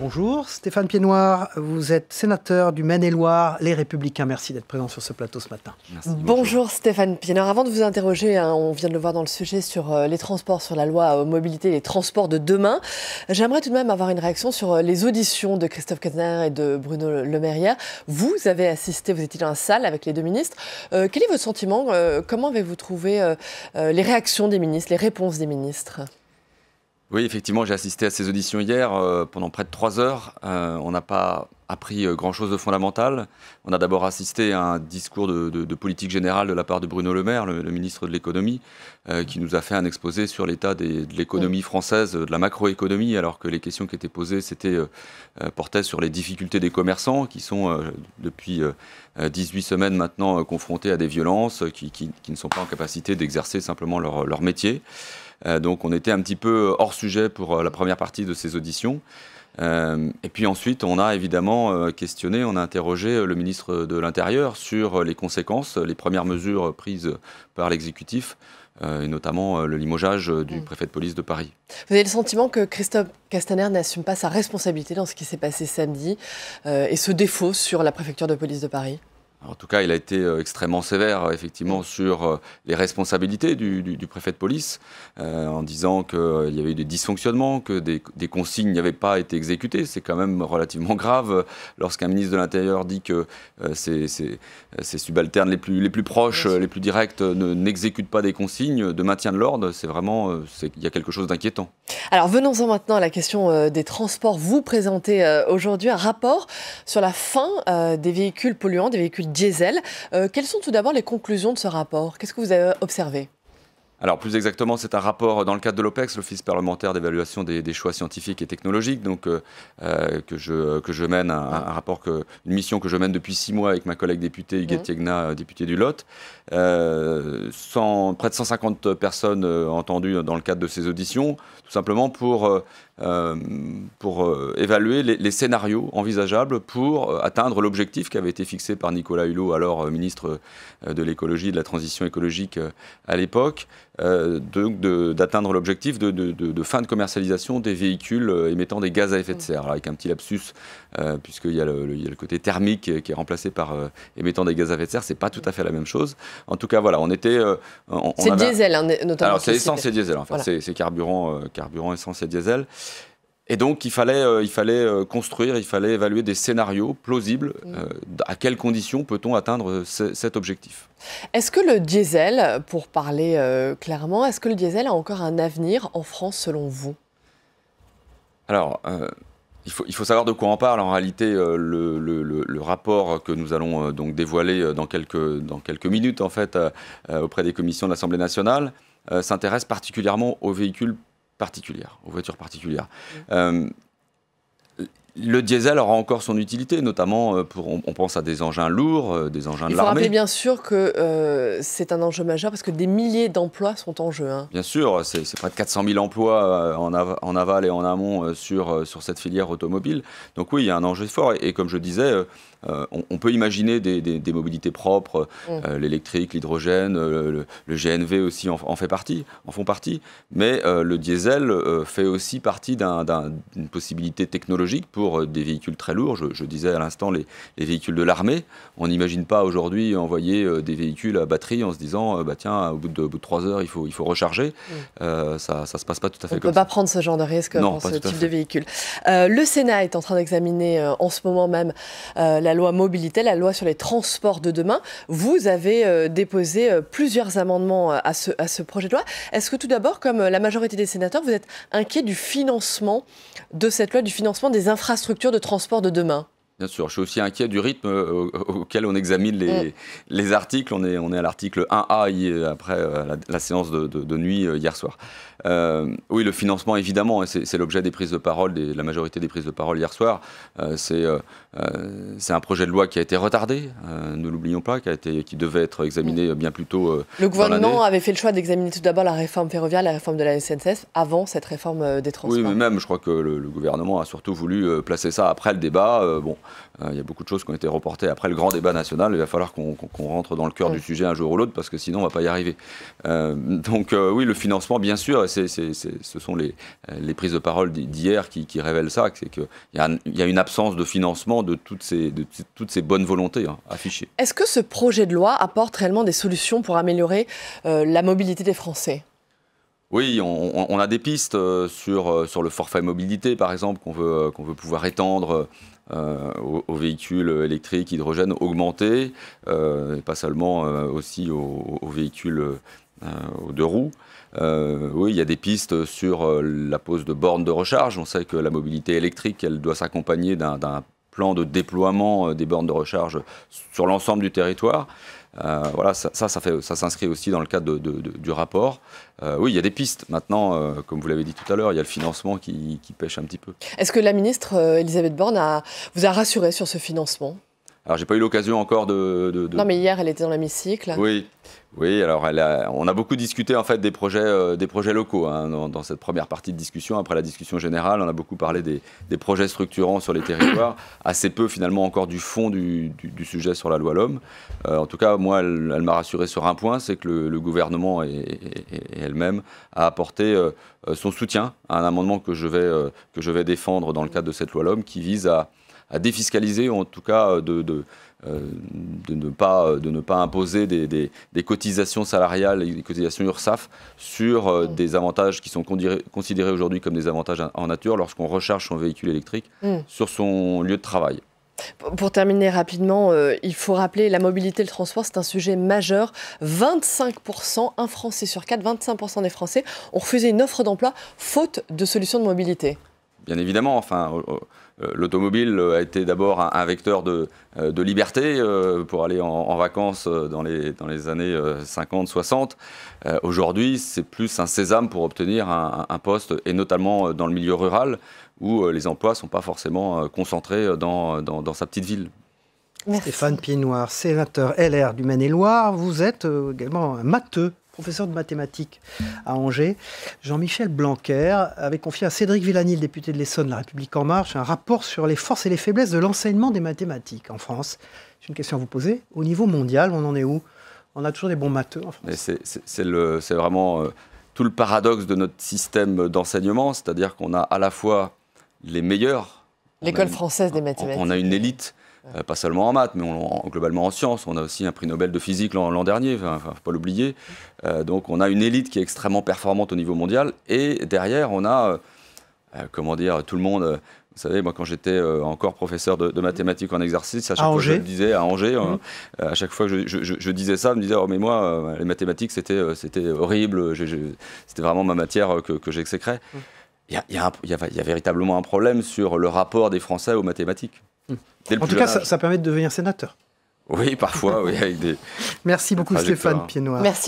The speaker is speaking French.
bonjour. Stéphane Piednoir, vous êtes sénateur du Maine-et-Loire, Les Républicains. Merci d'être présent sur ce plateau ce matin. Merci, bonjour Stéphane Piednoir. Avant de vous interroger, on vient de le voir dans le sujet sur les transports, sur la loi mobilité, les transports de demain, j'aimerais tout de même avoir une réaction sur les auditions de Christophe Castaner et de Bruno Le Maire hier. Vous avez assisté, vous étiez dans la salle avec les deux ministres. Quel est votre sentiment? Comment avez-vous trouvé les réactions des ministres, les réponses des ministres? Oui, effectivement, j'ai assisté à ces auditions hier pendant près de 3 heures. On n'a pas appris grand-chose de fondamental. On a d'abord assisté à un discours de politique générale de la part de Bruno Le Maire, le ministre de l'économie, qui nous a fait un exposé sur l'état de l'économie française, de la macroéconomie, alors que les questions qui étaient posées portaient sur les difficultés des commerçants, qui sont depuis 18 semaines maintenant confrontés à des violences, qui ne sont pas en capacité d'exercer simplement leur métier. Donc on était un petit peu hors sujet pour la première partie de ces auditions. Et puis ensuite, on a évidemment questionné, on a interrogé le ministre de l'Intérieur sur les conséquences, les premières mesures prises par l'exécutif, et notamment le limogeage du préfet de police de Paris. Vous avez le sentiment que Christophe Castaner n'assume pas sa responsabilité dans ce qui s'est passé samedi et se défausse sur la préfecture de police de Paris ? En tout cas, il a été extrêmement sévère, effectivement, sur les responsabilités du préfet de police, en disant qu'il y avait eu des dysfonctionnements, que des consignes n'avaient pas été exécutées. C'est quand même relativement grave lorsqu'un ministre de l'Intérieur dit que ses subalternes les plus proches, les plus directs, n'exécutent pas des consignes de maintien de l'ordre. C'est vraiment, il y a quelque chose d'inquiétant. Alors venons-en maintenant à la question des transports. Vous présentez aujourd'hui un rapport sur la fin des véhicules polluants, des véhicules diesel. Quelles sont tout d'abord les conclusions de ce rapport? Qu'est-ce que vous avez observé? Alors plus exactement, c'est un rapport dans le cadre de l'OPEX, l'Office parlementaire d'évaluation des choix scientifiques et technologiques, donc que je mène, une mission que je mène depuis 6 mois avec ma collègue députée Huguette Tiegna, députée du Lot. Près de 150 personnes entendues dans le cadre de ces auditions, tout simplement pour évaluer les scénarios envisageables pour atteindre l'objectif qui avait été fixé par Nicolas Hulot, alors ministre de l'écologie et de la transition écologique à l'époque, d'atteindre l'objectif de fin de commercialisation des véhicules émettant des gaz à effet de serre. Alors, avec un petit lapsus, puisqu'il y a le côté thermique qui est remplacé par émettant des gaz à effet de serre, c'est pas tout à fait la même chose. En tout cas, voilà, on était... c'est diesel, hein, notamment. Alors, c'est essence et diesel, en fait. Voilà. C'est carburant, essence et diesel. Et donc, il fallait construire, il fallait évaluer des scénarios plausibles. À quelles conditions peut-on atteindre cet objectif? Est-ce que le diesel, pour parler clairement, est-ce que le diesel a encore un avenir en France selon vous? Alors, il faut savoir de quoi on parle. En réalité, le rapport que nous allons donc dévoiler dans quelques minutes, en fait, auprès des commissions de l'Assemblée nationale, s'intéresse particulièrement aux véhicules particulières, aux voitures particulières. Le diesel aura encore son utilité, notamment on pense à des engins lourds, des engins de l'armée. Il faut rappeler bien sûr que c'est un enjeu majeur parce que des milliers d'emplois sont en jeu. Hein. Bien sûr, c'est près de 400 000 emplois en aval et en amont sur cette filière automobile. Donc oui, il y a un enjeu fort. Et comme je disais, on peut imaginer des mobilités propres, l'électrique, l'hydrogène, le GNV aussi en font partie. Mais le diesel fait aussi partie d'une possibilité technologique pour des véhicules très lourds. Je disais à l'instant les véhicules de l'armée. On n'imagine pas aujourd'hui envoyer des véhicules à batterie en se disant tiens, au bout de 3 heures, il faut recharger. Ça se passe pas tout à fait comme ça. On ne peut pas prendre ce genre de risque pour ce type de véhicule. Le Sénat est en train d'examiner en ce moment même la loi mobilité, la loi sur les transports de demain. Vous avez déposé plusieurs amendements à ce projet de loi. Est-ce que tout d'abord, comme la majorité des sénateurs, vous êtes inquiet du financement de cette loi, du financement des infrastructures de transport de demain? Bien sûr, je suis aussi inquiet du rythme auquel on examine les articles. On est à l'article 1A après la séance de nuit hier soir. Oui, le financement, évidemment, c'est l'objet des prises de parole, la majorité des prises de parole hier soir. C'est un projet de loi qui a été retardé, ne l'oublions pas, qui devait être examiné bien plus tôt. Le gouvernement avait fait le choix d'examiner tout d'abord la réforme ferroviaire, la réforme de la SNCF, avant cette réforme des transports. Oui, mais même, je crois que le gouvernement a surtout voulu placer ça après le débat. Il y a beaucoup de choses qui ont été reportées après le grand débat national. Il va falloir qu'on rentre dans le cœur du sujet un jour ou l'autre, parce que sinon on ne va pas y arriver. Oui, le financement, bien sûr, ce sont les prises de parole d'hier qui révèlent ça, c'est qu'il y a une absence de financement de toutes ces bonnes volontés affichées. Est-ce que ce projet de loi apporte réellement des solutions pour améliorer la mobilité des Français ? Oui, on a des pistes sur le forfait mobilité, par exemple, qu'on veut pouvoir étendre aux véhicules électriques, hydrogène, augmentés, et pas seulement aussi aux véhicules aux 2 roues. Oui, il y a des pistes sur la pose de bornes de recharge. On sait que la mobilité électrique, elle doit s'accompagner d'un plan de déploiement des bornes de recharge sur l'ensemble du territoire. Voilà, ça s'inscrit aussi dans le cadre du rapport. Oui, il y a des pistes. Maintenant, comme vous l'avez dit tout à l'heure, il y a le financement qui pêche un petit peu. Est-ce que la ministre Elisabeth Borne vous a rassuré sur ce financement ? Alors, j'ai pas eu l'occasion encore de... Non, mais hier, elle était dans l'hémicycle. Oui. Alors on a beaucoup discuté en fait des projets locaux dans cette première partie de discussion. Après la discussion générale, on a beaucoup parlé des projets structurants sur les territoires, assez peu finalement encore du fond du sujet sur la loi LOM. En tout cas, moi, elle m'a rassuré sur un point, c'est que le gouvernement et elle-même a apporté son soutien à un amendement que je vais défendre dans le cadre de cette loi LOM qui vise à défiscaliser, ou en tout cas de ne pas imposer des cotisations salariales et des cotisations URSSAF sur des avantages qui sont considérés aujourd'hui comme des avantages en nature lorsqu'on recharge son véhicule électrique sur son lieu de travail. Pour terminer rapidement, il faut rappeler la mobilité et le transport, c'est un sujet majeur. 25%, un Français sur 4, 25% des Français ont refusé une offre d'emploi faute de solutions de mobilité. Bien évidemment, enfin, l'automobile a été d'abord un vecteur de liberté pour aller en vacances dans les années 50-60. Aujourd'hui, c'est plus un sésame pour obtenir un poste, et notamment dans le milieu rural, où les emplois ne sont pas forcément concentrés dans sa petite ville. Merci. Stéphane Piednoir, sénateur LR du Maine-et-Loire. Vous êtes également un matheux, professeur de mathématiques à Angers. Jean-Michel Blanquer avait confié à Cédric Villani, le député de l'Essonne, La République En Marche, un rapport sur les forces et les faiblesses de l'enseignement des mathématiques en France. J'ai une question à vous poser. Au niveau mondial, on en est où? On a toujours des bons matheux en France. C'est vraiment tout le paradoxe de notre système d'enseignement, c'est-à-dire qu'on a à la fois les meilleurs. L'école française des mathématiques. On a une élite. Pas seulement en maths, mais globalement en sciences. On a aussi un prix Nobel de physique l'an dernier, il ne faut pas l'oublier. Donc on a une élite qui est extrêmement performante au niveau mondial. Et derrière, on a, tout le monde... Vous savez, moi, quand j'étais encore professeur de mathématiques en exercice, à chaque fois que je le disais à Angers, à chaque fois que je disais ça, je me disais, oh, mais moi, les mathématiques, c'était horrible, c'était vraiment ma matière que j'exécrais. Il y a véritablement un problème sur le rapport des Français aux mathématiques. En tout cas, ça permet de devenir sénateur. Oui, parfois, oui, avec des... Merci beaucoup Stéphane Piednoir. Merci.